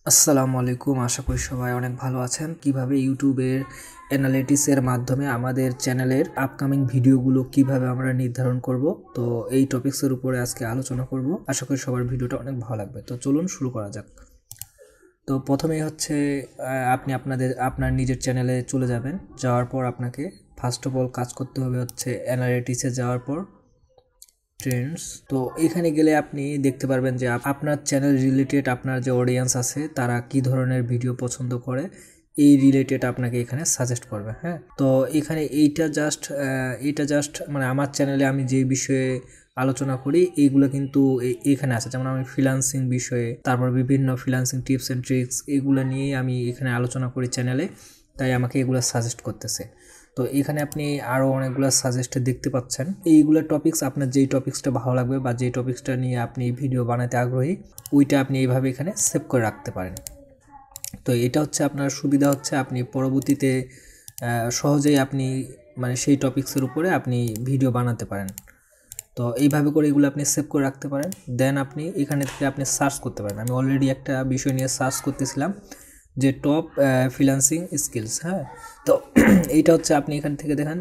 আসসালামু আলাইকুম। আশা করি সবাই অনেক ভালো আছেন। কিভাবে ইউটিউবের অ্যানালিটিক্সের মাধ্যমে আমাদের চ্যানেলের আপকামিং ভিডিওগুলো কিভাবে আমরা নির্ধারণ করব, তো এই টপিক্সের উপরে আজকে আলোচনা করব। আশা করি সবার ভিডিওটা অনেক ভালো লাগবে। তো চলুন শুরু করা যাক। তো প্রথমেই হচ্ছে আপনি আপনার নিজের চ্যানেলে চলে যাবেন। যাওয়ার পর আপনাকে ফার্স্ট অফ অল কাজ করতে হবে হচ্ছে অ্যানালিটিক্সে যাওয়ার পর ট্রেন্ডস। তো এখানে গেলে আপনি দেখতে পারবেন যে আপনার চ্যানেল রিলেটেড আপনার যে অডিয়েন্স আছে তারা কি ধরনের ভিডিও পছন্দ করে, এই রিলেটেড আপনাকে এখানে সাজেস্ট করবে। হ্যাঁ, তো এখানে এইটা জাস্ট মানে আমার চ্যানেলে আমি যে বিষয়ে আলোচনা করি এইগুলো কিন্তু এখানে আছে। যেমন আমি ফ্রিল্যান্সিং বিষয়ে, তারপর বিভিন্ন ফ্রিল্যান্সিং টিপস অ্যান্ড ট্রিক্স এগুলো নিয়েই আমি এখানে আলোচনা করি চ্যানেলে, তাই আমাকে এগুলো সাজেস্ট করতেছে। তো এখানে আপনি আরও অনেকগুলো সাজেস্ট দেখতে পাচ্ছেন। এইগুলো টপিক্স আপনার যেই টপিক্সটা ভালো লাগবে বা যেই টপিক্সটা নিয়ে আপনি ভিডিও বানাতে আগ্রহী, ওইটা আপনি এইভাবে এখানে সেভ করে রাখতে পারেন। তো এটা হচ্ছে আপনার সুবিধা হচ্ছে আপনি পরবর্তীতে সহজেই আপনি মানে সেই টপিক্সের উপরে আপনি ভিডিও বানাতে পারেন। তো এইভাবে করে এগুলো আপনি সেভ করে রাখতে পারেন। দেন আপনি এখানে থেকে আপনি সার্চ করতে পারেন। আমি অলরেডি একটা বিষয় নিয়ে সার্চ করতেছিলাম যে টপ ফ্রিল্যান্সিং স্কিলস। হ্যাঁ, তো এইটা হচ্ছে আপনি এখান থেকে দেখেন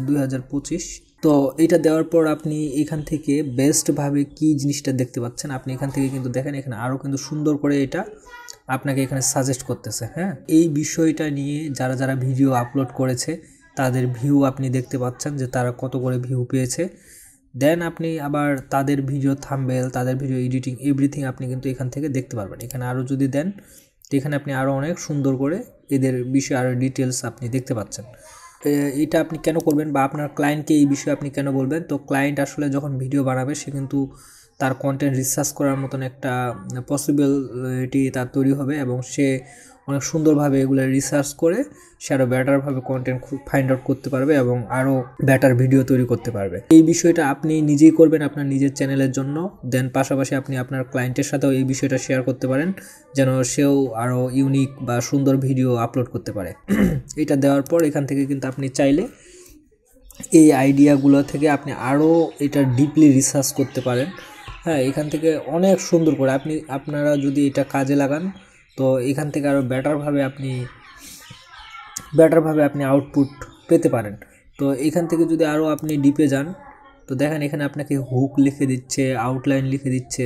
2025। তো এটা দেওয়ার পর আপনি এখান থেকে বেস্টভাবে কি জিনিসটা দেখতে পাচ্ছেন, আপনি এখান থেকে কিন্তু দেখেন এখানে আরও কিন্তু সুন্দর করে এটা আপনাকে এখানে সাজেস্ট করতেছে। হ্যাঁ, এই বিষয়টা নিয়ে যারা যারা ভিডিও আপলোড করেছে তাদের ভিউ আপনি দেখতে পাচ্ছেন যে তারা কত করে ভিউ পেয়েছে। দেন আপনি আবার তাদের ভিডিও থাম্বনেল, তাদের ভিডিও এডিটিং এভরিথিং আপনি কিন্তু এখান থেকে দেখতে পারবেন। এখানে আরও যদি দেন তো এখানে আপনি আরও অনেক সুন্দর করে এদের বিষয়ে আরও ডিটেলস আপনি দেখতে পাচ্ছেন। এটা আপনি কেন করবেন বা আপনার ক্লায়েন্টকে এই বিষয়ে আপনি কেন বলবেন? তো ক্লায়েন্ট আসলে যখন ভিডিও বানাবে সে কিন্তু তার কন্টেন্ট রিসার্চ করার মতন একটা পসিবিলিটি তার তৈরি হবে এবং সে অনেক সুন্দরভাবে এগুলো রিসার্চ করে সে আরও বেটারভাবে কন্টেন্ট ফাইন্ড আউট করতে পারবে এবং আরও বেটার ভিডিও তৈরি করতে পারবে। এই বিষয়টা আপনি নিজেই করবেন আপনার নিজের চ্যানেলের জন্য। দেন পাশাপাশি আপনি আপনার ক্লায়েন্টের সাথেও এই বিষয়টা শেয়ার করতে পারেন যেন সেও আরও ইউনিক বা সুন্দর ভিডিও আপলোড করতে পারে। এটা দেওয়ার পর এখান থেকে কিন্তু আপনি চাইলে এই আইডিয়াগুলো থেকে আপনি আরও এটা ডিপলি রিসার্চ করতে পারেন। হ্যাঁ, এখান থেকে অনেক সুন্দর করে আপনারা যদি এটা কাজে লাগান তো এখান থেকে আরও বেটারভাবে আপনি আউটপুট পেতে পারেন। তো এখান থেকে যদি আরও আপনি ডিপে যান তো দেখেন এখানে আপনাকে হুক লিখে দিচ্ছে, আউটলাইন লিখে দিচ্ছে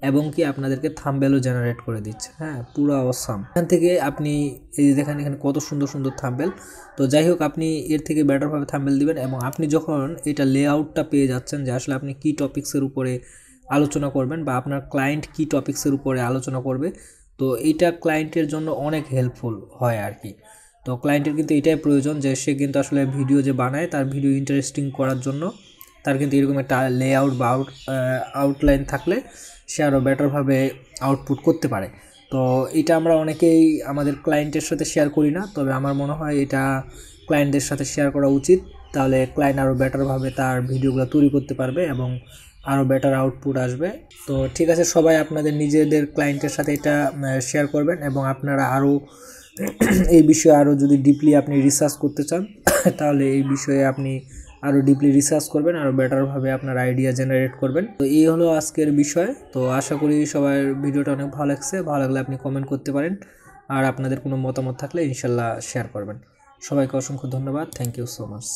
এবং কি আপনাদেরকে থাম্বনেলও জেনারেট করে দিচ্ছে। হ্যাঁ, পুরো অসাম। এখান থেকে আপনি এই যে দেখেন এখানে কত সুন্দর সুন্দর থাম্বনেল। তো যাই হোক, আপনি এর থেকে বেটারভাবে থাম্বনেল দিবেন এবং আপনি যখন এটা লেআউটটা পেয়ে যাচ্ছেন যে আসলে আপনি কী টপিক্সের উপরে আলোচনা করবেন বা আপনার ক্লায়েন্ট কী টপিক্সের উপরে আলোচনা করবে, তো এইটা ক্লায়েন্টের জন্য অনেক হেল্পফুল হয় আর কি। তো ক্লায়েন্টের কিন্তু এটাই প্রয়োজন যে সে কিন্তু আসলে ভিডিও যে বানায় তার ভিডিও ইন্টারেস্টিং করার জন্য তার কিন্তু এরকম একটা লেআউট বা আউটলাইন থাকলে সে আরও বেটারভাবে আউটপুট করতে পারে। তো এটা আমরা অনেকেই আমাদের ক্লায়েন্টের সাথে শেয়ার করি না, তবে আমার মনে হয় এটা ক্লায়েন্টদের সাথে শেয়ার করা উচিত। তাহলে ক্লায়েন্ট আরও বেটারভাবে তার ভিডিওগুলো তৈরি করতে পারবে এবং আরও বেটার আউটপুট আসবে। তো ঠিক আছে, সবাই আপনাদের নিজেদের ক্লায়েন্টের সাথে এটা শেয়ার করবেন এবং আপনারা আরও এই বিষয়ে আরও যদি ডিপলি আপনি রিসার্চ করতে চান তাহলে এই বিষয়ে আপনি আরও ডিপলি রিসার্চ করবেন, আরও বেটারভাবে আপনার আইডিয়া জেনারেট করবেন। তো এই হলো আজকের বিষয়। তো আশা করি সবার ভিডিওটা অনেক ভালো লাগছে। ভালো লাগলে আপনি কমেন্ট করতে পারেন আর আপনাদের কোনো মতামত থাকলে ইনশাল্লাহ শেয়ার করবেন। সবাইকে অসংখ্য ধন্যবাদ। Thank you so much.